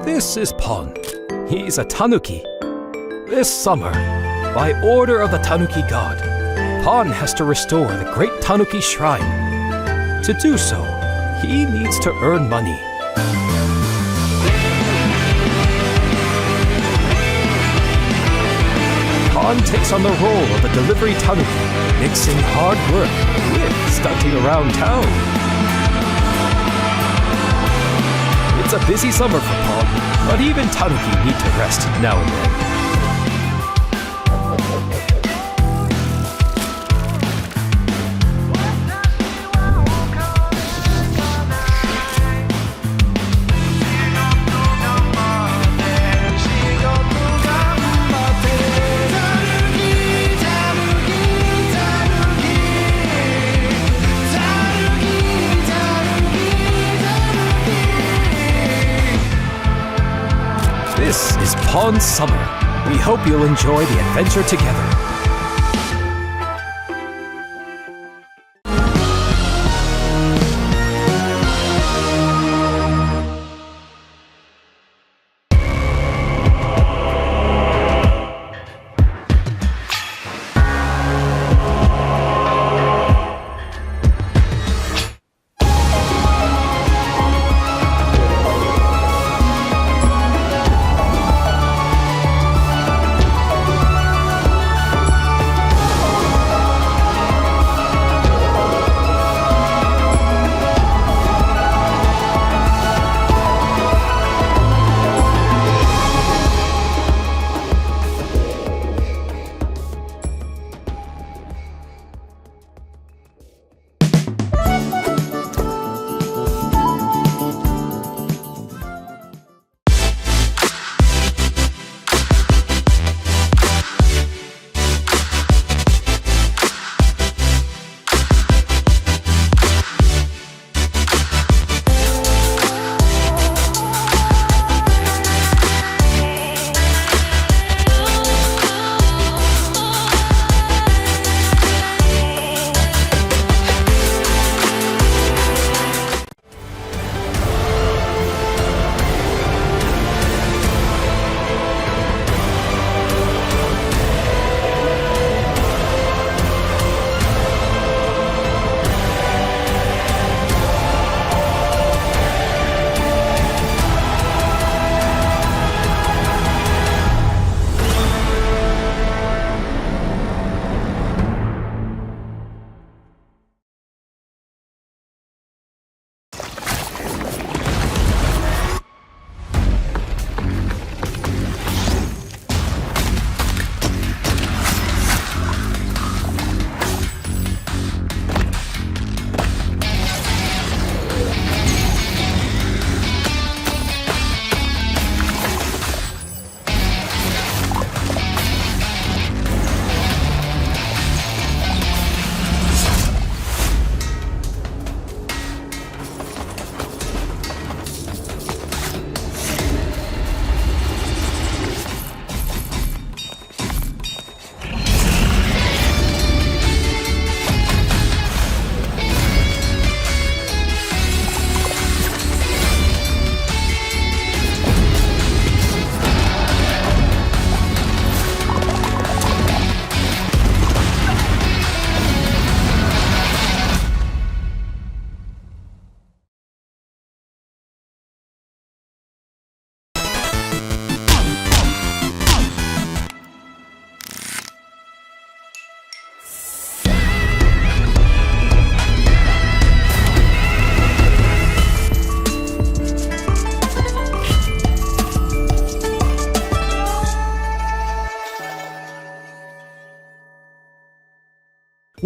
This is Pon. He's a tanuki. This summer, by order of the tanuki god, Pon has to restore the great tanuki shrine. To do so, he needs to earn money. Pon takes on the role of a delivery tanuki, mixing hard work with stunting around town. It's a busy summer for Pon, but even tanuki need to rest now and then. This is Pon's Summer. We hope you'll enjoy the adventure together.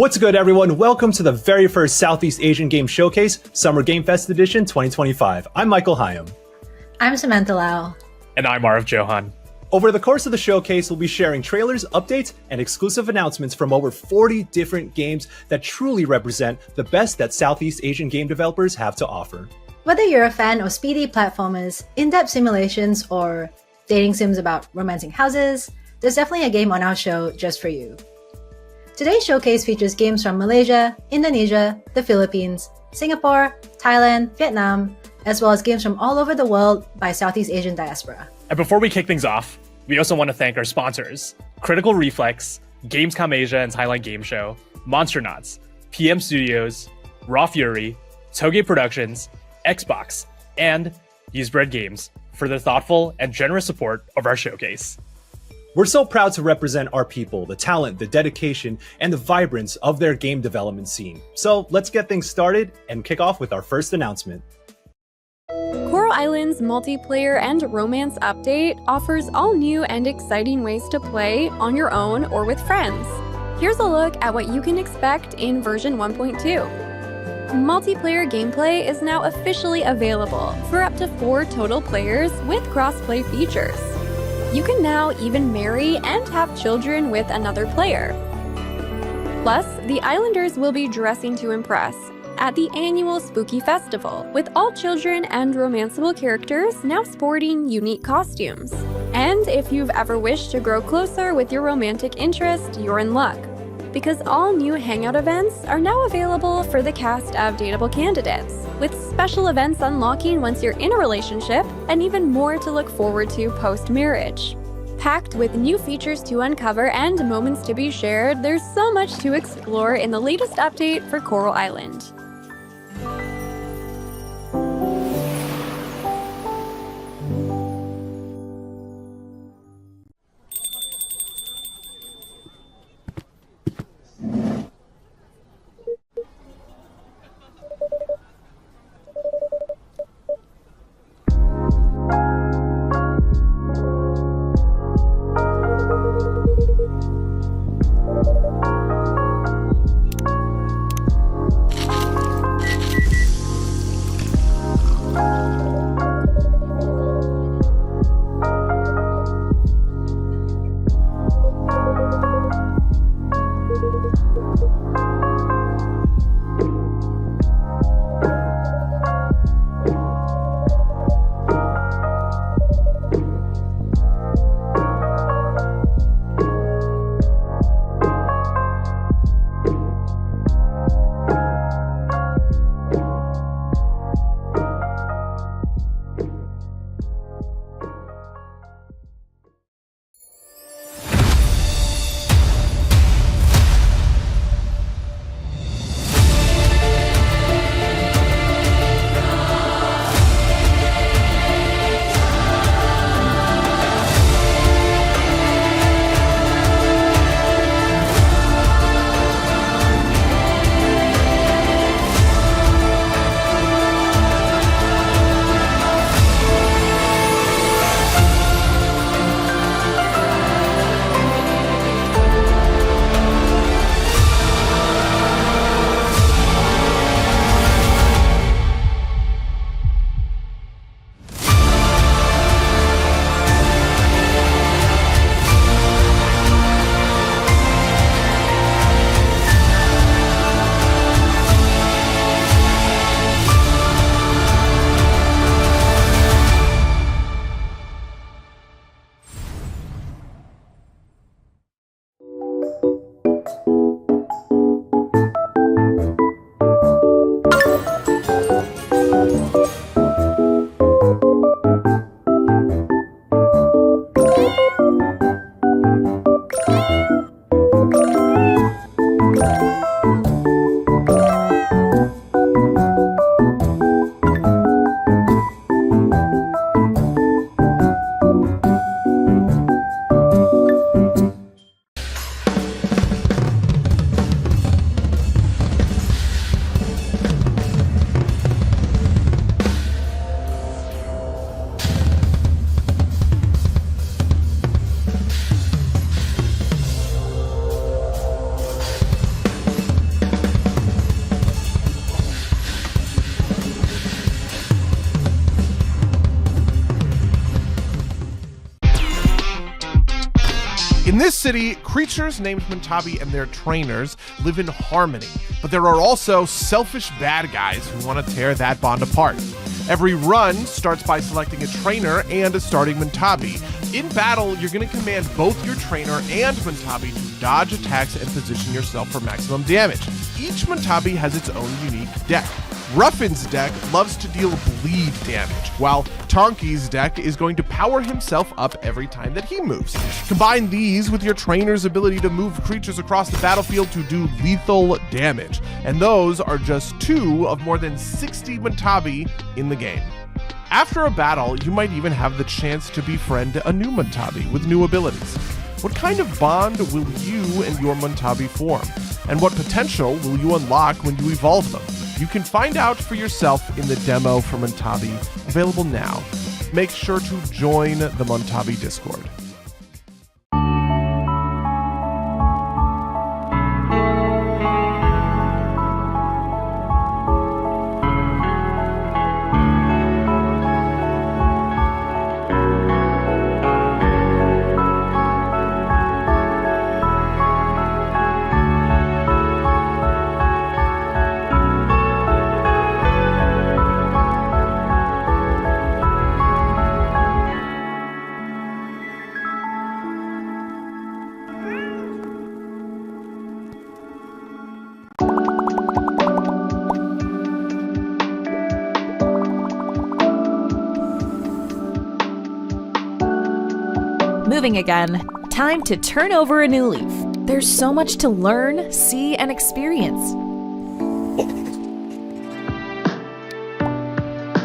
What's good, everyone? Welcome to the very first Southeast Asian Game Showcase, Summer Game Fest Edition 2025. I'm Michael Hyam. I'm Samantha Lau. And I'm Arv Johan. Over the course of the showcase, we'll be sharing trailers, updates, and exclusive announcements from over 40 different games that truly represent the best that Southeast Asian game developers have to offer. Whether you're a fan of speedy platformers, in-depth simulations, or dating sims about romancing houses, there's definitely a game on our show just for you. Today's showcase features games from Malaysia, Indonesia, the Philippines, Singapore, Thailand, Vietnam, as well as games from all over the world by Southeast Asian diaspora. And before we kick things off, we also want to thank our sponsors, Critical Reflex, Gamescom Asia and Thailand Game Show, Monsternauts, PM Studios, Raw Fury, Toge Productions, Xbox, and Usebread Games for their thoughtful and generous support of our showcase. We're so proud to represent our people, the talent, the dedication, and the vibrance of their game development scene. So let's get things started and kick off with our first announcement. Coral Island's multiplayer and romance update offers all new and exciting ways to play on your own or with friends. Here's a look at what you can expect in version 1.2. Multiplayer gameplay is now officially available for up to 4 total players with crossplay features. You can now even marry and have children with another player. Plus, the Islanders will be dressing to impress at the annual Spooky Festival, with all children and romanceable characters now sporting unique costumes. And if you've ever wished to grow closer with your romantic interest, you're in luck, because all new Hangout events are now available for the cast of dateable candidates, with special events unlocking once you're in a relationship and even more to look forward to post-marriage. Packed with new features to uncover and moments to be shared, there's so much to explore in the latest update for Coral Island. In this city, creatures named Mintabi and their trainers live in harmony, but there are also selfish bad guys who want to tear that bond apart. Every run starts by selecting a trainer and a starting Mintabi. In battle, you're going to command both your trainer and Mintabi to dodge attacks and position yourself for maximum damage. Each Mintabi has its own unique deck. Ruffin's deck loves to deal bleed damage, while Tonki's deck is going to power himself up every time that he moves. Combine these with your trainer's ability to move creatures across the battlefield to do lethal damage, and those are just 2 of more than 60 Montabi in the game. After a battle, you might even have the chance to befriend a new Montabi with new abilities. What kind of bond will you and your Montabi form? And what potential will you unlock when you evolve them? You can find out for yourself in the demo for Montabi, available now. Make sure to join the Montabi Discord. Moving again, time to turn over a new leaf. There's so much to learn, see, and experience.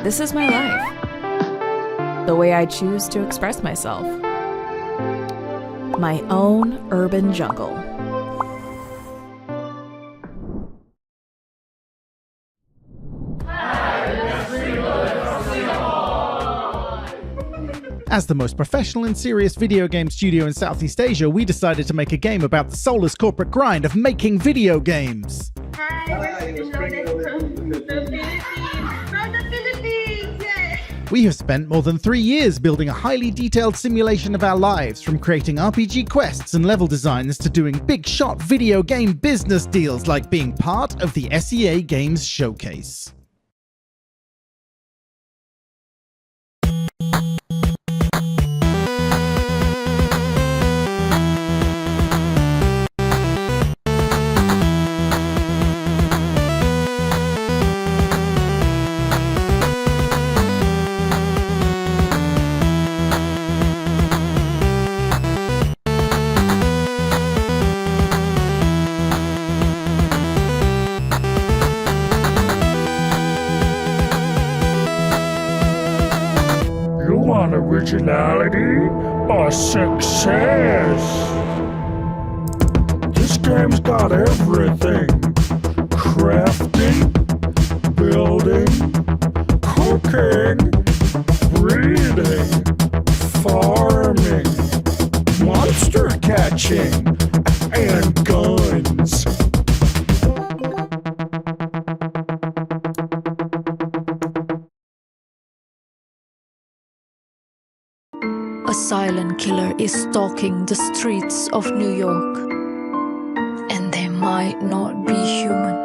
This is my life. The way I choose to express myself. My own urban jungle. As the most professional and serious video game studio in Southeast Asia, we decided to make a game about the soulless corporate grind of making video games. Hi, we're from the Philippines! Yay! We have spent more than 3 years building a highly detailed simulation of our lives, from creating RPG quests and level designs to doing big-shot video game business deals like being part of the SEA Games Showcase. Originality or success? This game's got everything. Crafting, building, cooking, breeding, farming, monster catching, and guns. A silent killer is stalking the streets of New York, and they might not be human.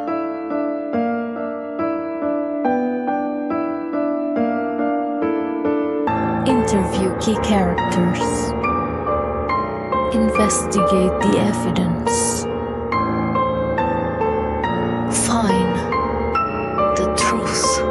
Interview key characters. Investigate the evidence. Find the truth.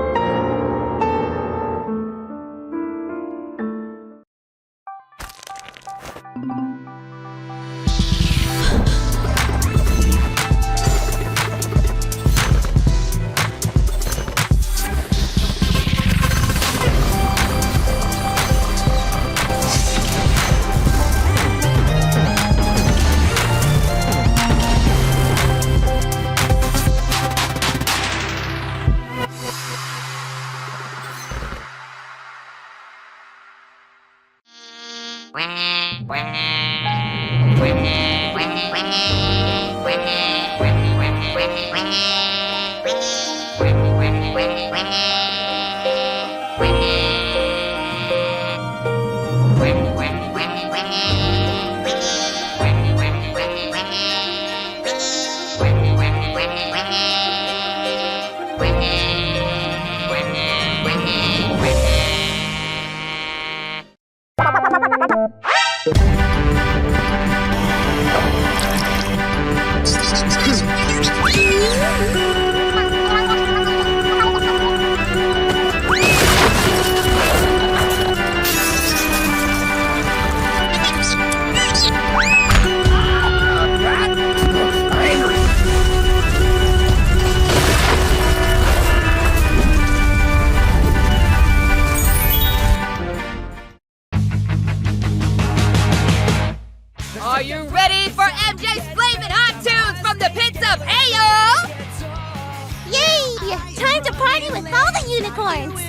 Time to party with all the unicorns!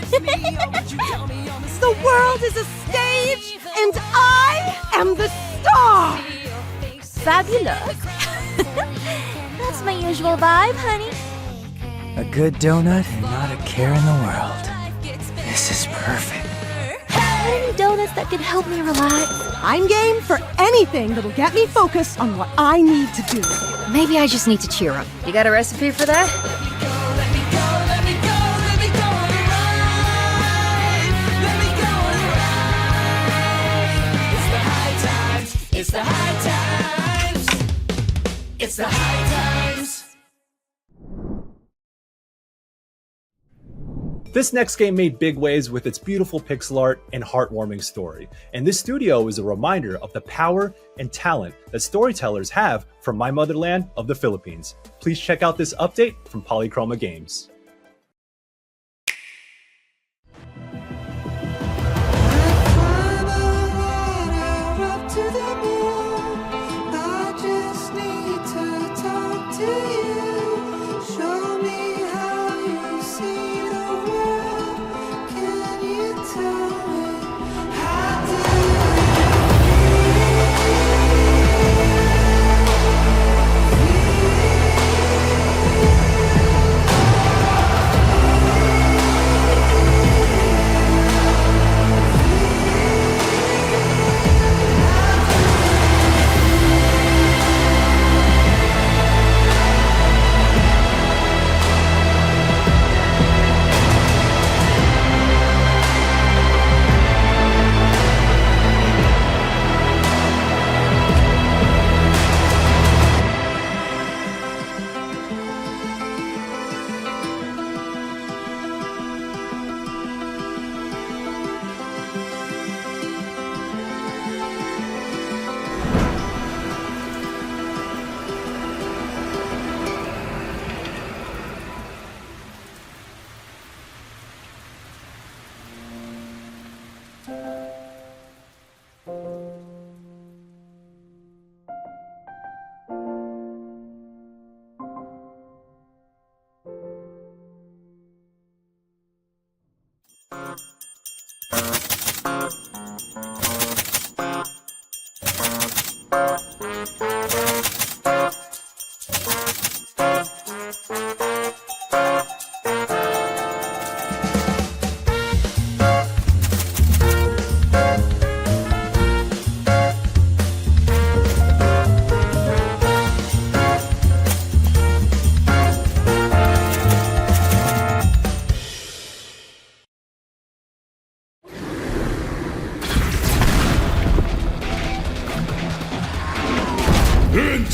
The world is a stage, and I am the star! Fabulous! That's my usual vibe, honey. A good donut and not a care in the world. This is perfect. Any donuts that could help me relax? I'm game for anything that'll get me focused on what I need to do. Maybe I just need to cheer up. You got a recipe for that? It's the high times. It's the high times. This next game made big waves with its beautiful pixel art and heartwarming story, and this studio is a reminder of the power and talent that storytellers have from my motherland of the Philippines. Please check out this update from Polychroma Games.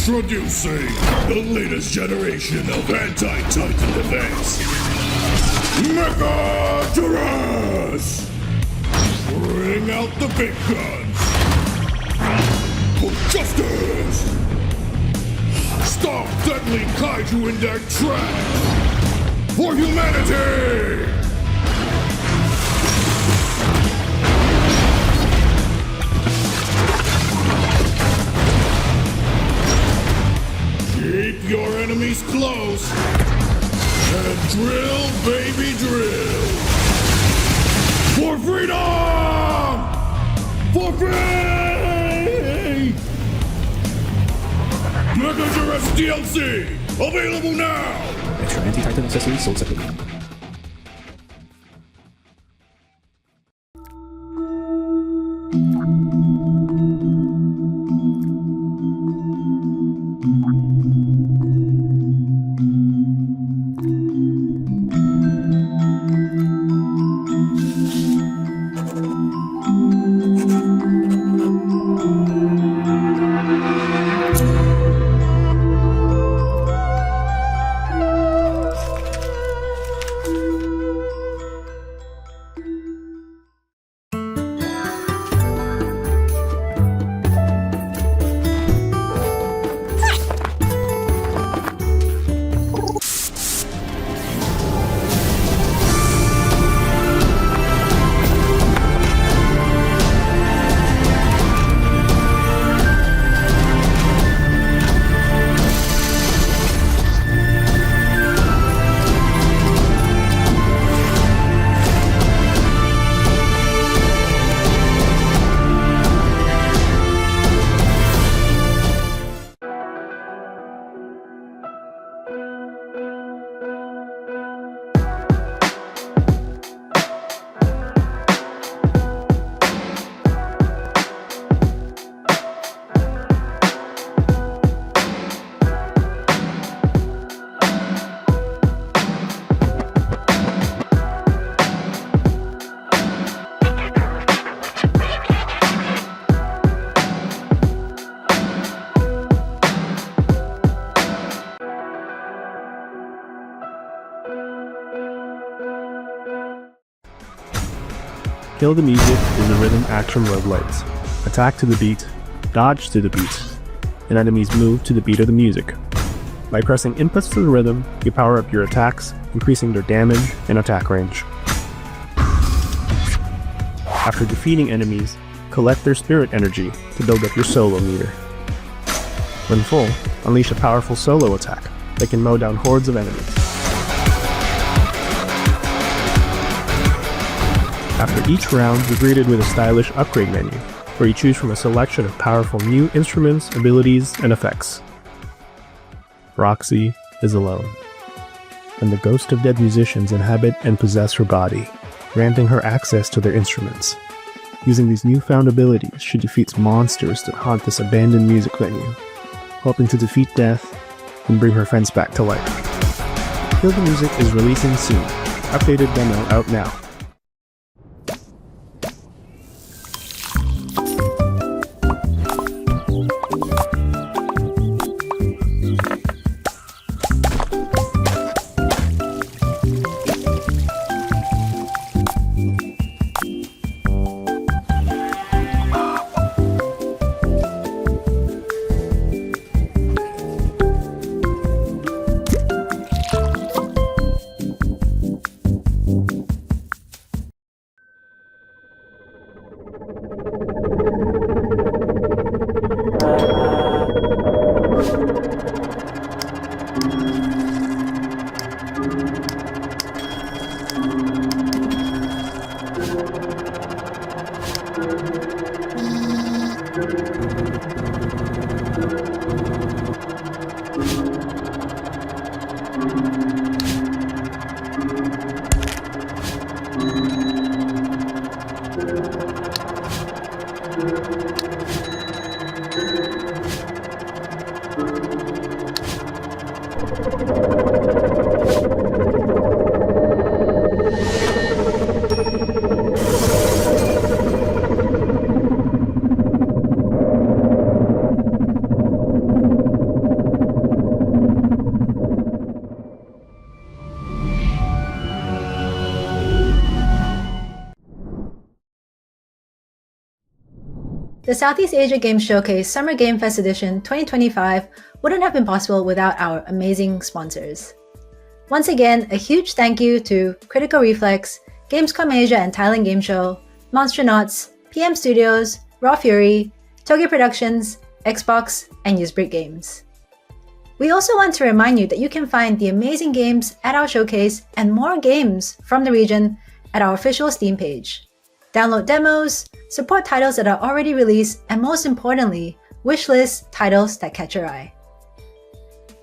Introducing the latest generation of anti-Titan defense, Mecha Terrace! Bring out the big guns for justice! Stop deadly kaiju in their tracks for humanity! Keep your enemies close and drill, baby, drill! For freedom! For free! Mega Jurassic DLC! Available now! Extra anti-Titan accessories sold separately. Kill the Music is a rhythm action roguelite. Attack to the beat, dodge to the beat, and enemies move to the beat of the music. By pressing inputs to the rhythm, you power up your attacks, increasing their damage and attack range. After defeating enemies, collect their spirit energy to build up your solo meter. When full, unleash a powerful solo attack that can mow down hordes of enemies. After each round, you're greeted with a stylish upgrade menu, where you choose from a selection of powerful new instruments, abilities, and effects. Roxy is alone, and the ghost of dead musicians inhabit and possess her body, granting her access to their instruments. Using these newfound abilities, she defeats monsters that haunt this abandoned music venue, hoping to defeat death and bring her friends back to life. Kill the Music is releasing soon. Updated demo out now. The Southeast Asia Games Showcase Summer Game Fest Edition 2025 wouldn't have been possible without our amazing sponsors. Once again, a huge thank you to Critical Reflex, Gamescom Asia and Thailand Game Show, Monstronauts, PM Studios, Raw Fury, Toge Productions, Xbox, and Usebrick Games. We also want to remind you that you can find the amazing games at our showcase and more games from the region at our official Steam page. Download demos, support titles that are already released, and most importantly, wishlist titles that catch your eye.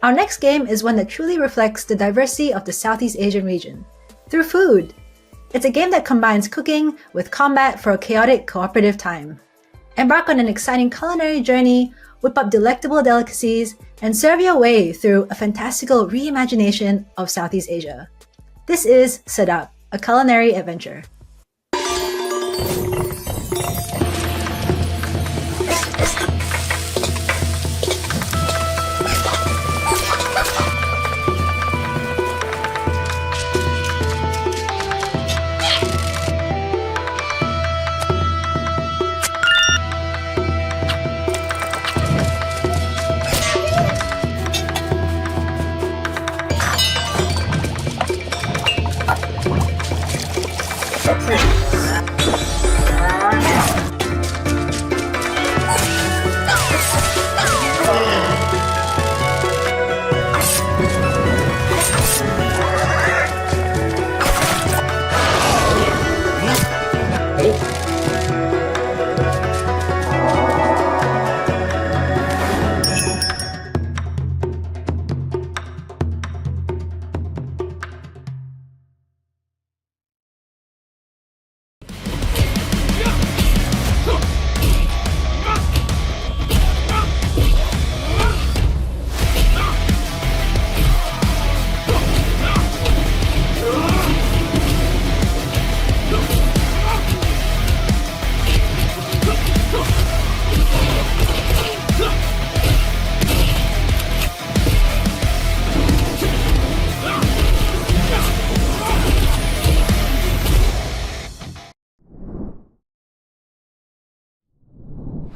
Our next game is one that truly reflects the diversity of the Southeast Asian region, through food. It's a game that combines cooking with combat for a chaotic cooperative time. Embark on an exciting culinary journey, whip up delectable delicacies, and serve your way through a fantastical reimagination of Southeast Asia. This is Sedap, a culinary adventure.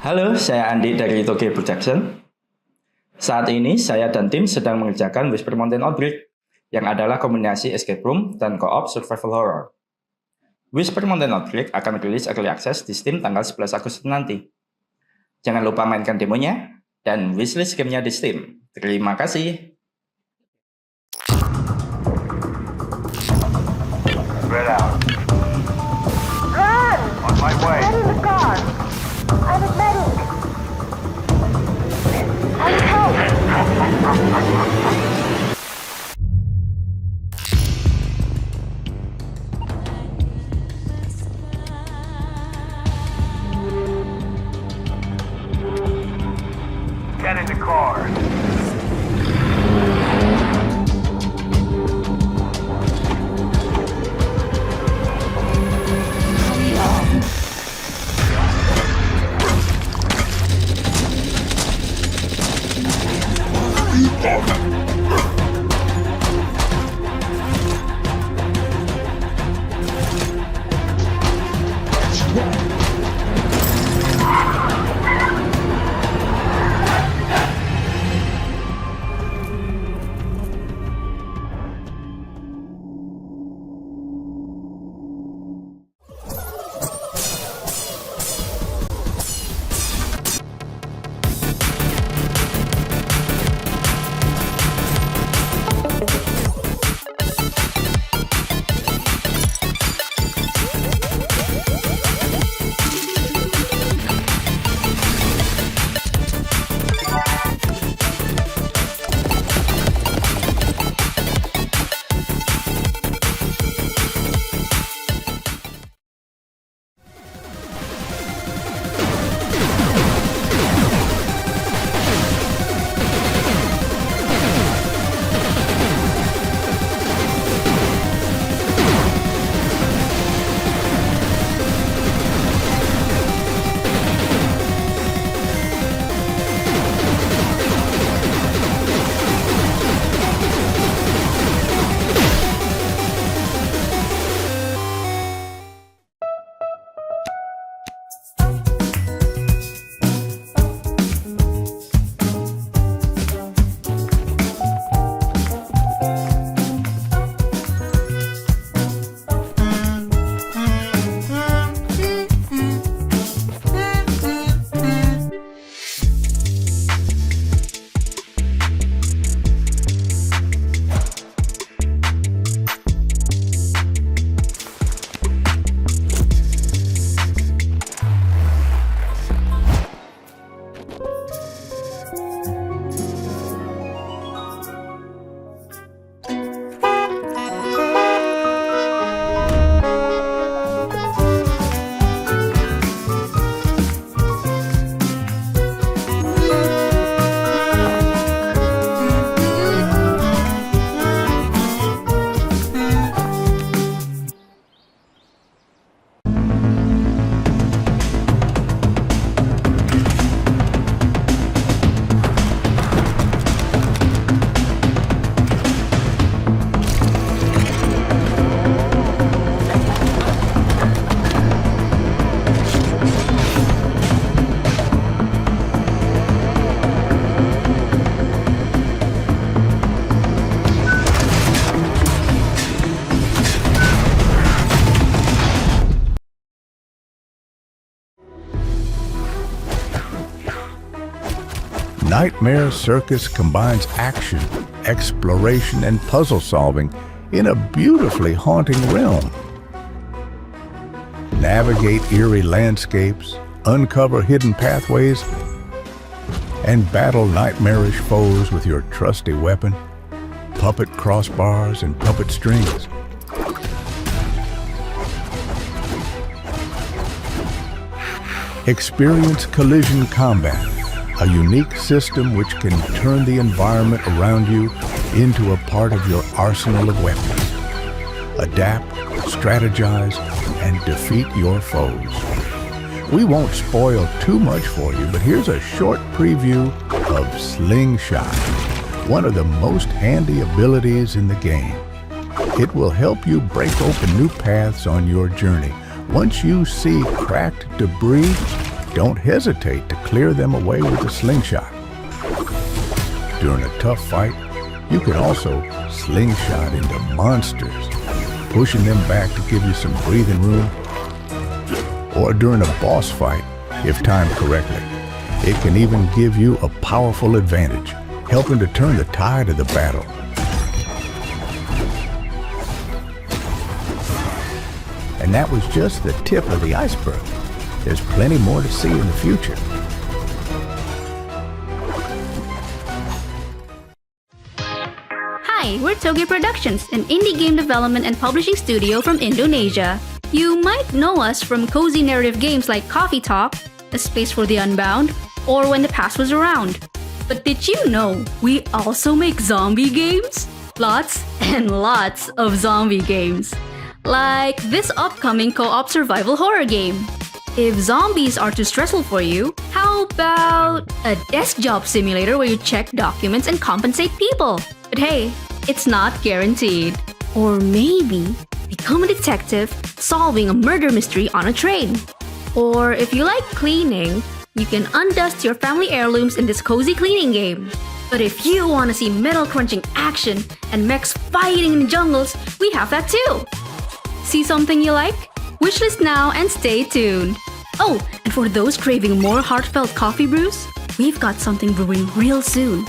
Halo, saya Andi dari Toge Production. Saat ini saya dan tim sedang mengerjakan Whisper Mountain Outbreak, yang adalah kombinasi escape room dan co-op survival horror. Whisper Mountain Outbreak akan rilis early access di Steam tanggal 11 Agustus nanti. Jangan lupa mainkan demonya dan wishlist gamenya di Steam. Terima kasih. Spread out. Run! On my way. Get in the car. I'm a medic. I need help. Get in the car. Nightmare Circus combines action, exploration, and puzzle solving in a beautifully haunting realm. Navigate eerie landscapes, uncover hidden pathways, and battle nightmarish foes with your trusty weapon, puppet crossbars, and puppet strings. Experience Collision Combat, a unique system which can turn the environment around you into a part of your arsenal of weapons. Adapt, strategize, and defeat your foes. We won't spoil too much for you, but here's a short preview of Slingshot, one of the most handy abilities in the game. It will help you break open new paths on your journey. Once you see cracked debris, don't hesitate to clear them away with a slingshot. During a tough fight, you can also slingshot into monsters, pushing them back to give you some breathing room. Or during a boss fight, if timed correctly, it can even give you a powerful advantage, helping to turn the tide of the battle. And that was just the tip of the iceberg. There's plenty more to see in the future. Hi, we're Toge Productions, an indie game development and publishing studio from Indonesia. You might know us from cozy narrative games like Coffee Talk, A Space for the Unbound, or When the Past Was Around. But did you know we also make zombie games? Lots and lots of zombie games. Like this upcoming co-op survival horror game. If zombies are too stressful for you, how about a desk job simulator where you check documents and compensate people? But hey, it's not guaranteed. Or maybe become a detective solving a murder mystery on a train. Or if you like cleaning, you can undust your family heirlooms in this cozy cleaning game. But if you want to see metal crunching action and mechs fighting in jungles, we have that too. See something you like? Wishlist now and stay tuned. Oh, and for those craving more heartfelt coffee brews, we've got something brewing real soon.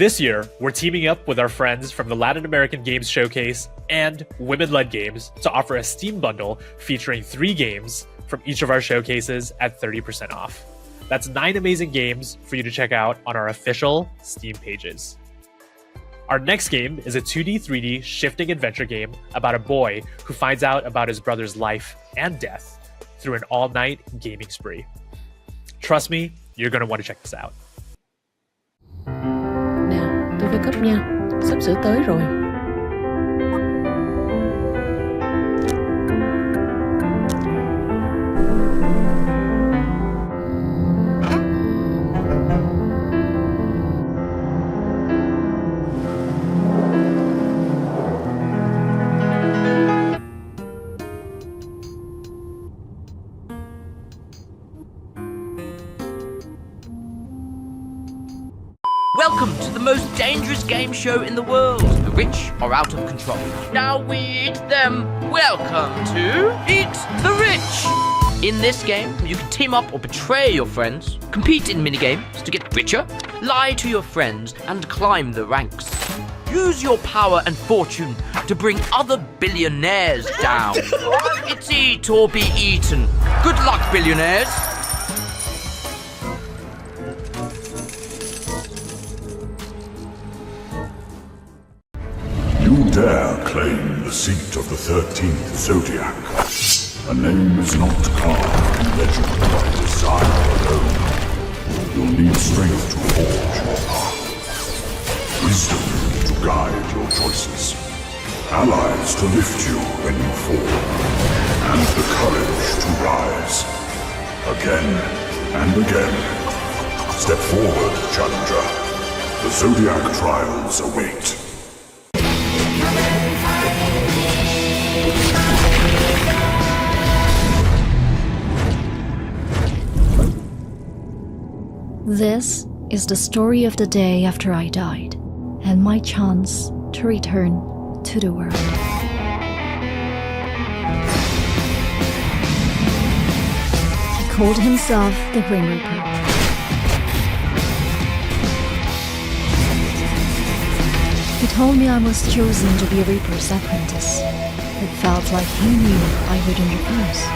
This year, we're teaming up with our friends from the Latin American Games Showcase and Women-Led Games to offer a Steam bundle featuring 3 games from each of our showcases at 30% off. That's 9 amazing games for you to check out on our official Steam pages. Our next game is a 2D, 3D shifting adventure game about a boy who finds out about his brother's life and death through an all-night gaming spree. Trust me, you're going to want to check this out. Nè, tôi phải cấp nha, sắp sửa tới rồi. Welcome to the most dangerous game show in the world. The rich are out of control. Now we eat them. Welcome to Eat the Rich. In this game, you can team up or betray your friends, compete in minigames to get richer, lie to your friends, and climb the ranks. Use your power and fortune to bring other billionaires down. It's eat or be eaten. Good luck, billionaires. You dare claim the seat of the 13th Zodiac. A name is not carved in legend by desire alone. You'll need strength to forge your path, wisdom to guide your choices, allies to lift you when you fall, and the courage to rise. Again and again. Step forward, challenger. The Zodiac trials await. This is the story of the day after I died, and my chance to return to the world. He called himself the Grim Reaper. He told me I was chosen to be a Reaper's apprentice. It felt like he knew I wouldn't refuse.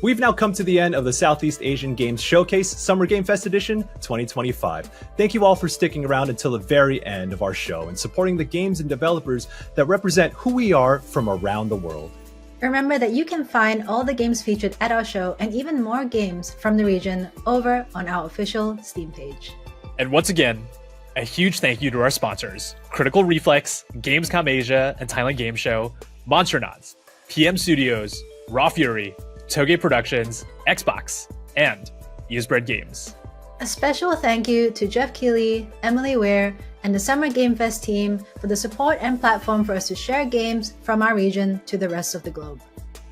We've now come to the end of the Southeast Asian Games Showcase Summer Game Fest Edition 2025. Thank you all for sticking around until the very end of our show and supporting the games and developers that represent who we are from around the world. Remember that you can find all the games featured at our show and even more games from the region over on our official Steam page. And once again, a huge thank you to our sponsors, Critical Reflex, Gamescom Asia and Thailand Game Show, Monsternauts, PM Studios, Raw Fury, Toge Productions, Xbox, and Usebread Games. A special thank you to Jeff Keighley, Emily Ware, and the Summer Game Fest team for the support and platform for us to share games from our region to the rest of the globe.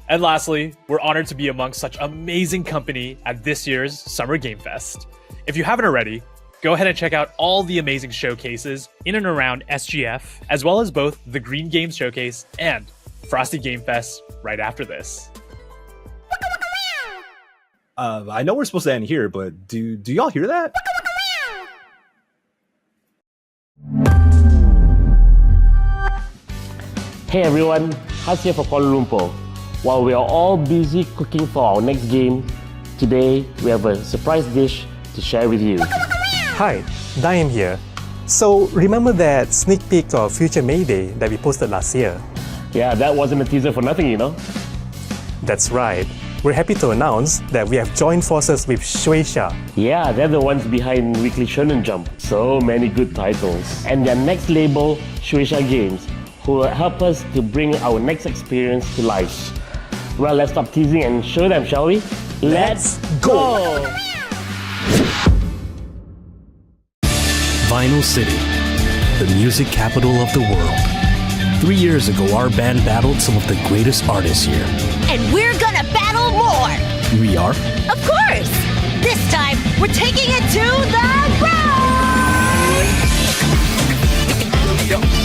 And lastly, we're honored to be amongst such amazing company at this year's Summer Game Fest. If you haven't already, go ahead and check out all the amazing showcases in and around SGF, as well as both the Green Games Showcase and Frosty Game Fest right after this. I know we're supposed to end here, but do y'all hear that? Hey everyone, Has here for Kuala Lumpur. While we are all busy cooking for our next game, today we have a surprise dish to share with you. Hi, Diane here. So remember that sneak peek of Future Mayday that we posted last year? Yeah, that wasn't a teaser for nothing, you know. That's right. We're happy to announce that we have joined forces with Shueisha. Yeah, they're the ones behind Weekly Shonen Jump. So many good titles. And their next label, Shueisha Games, who will help us to bring our next experience to life. Well, let's stop teasing and show them, shall we? Let's go! Vinyl City, the music capital of the world. 3 years ago, our band battled some of the greatest artists here. And we're gonna battle more! We are? Of course! This time, we're taking it to the road!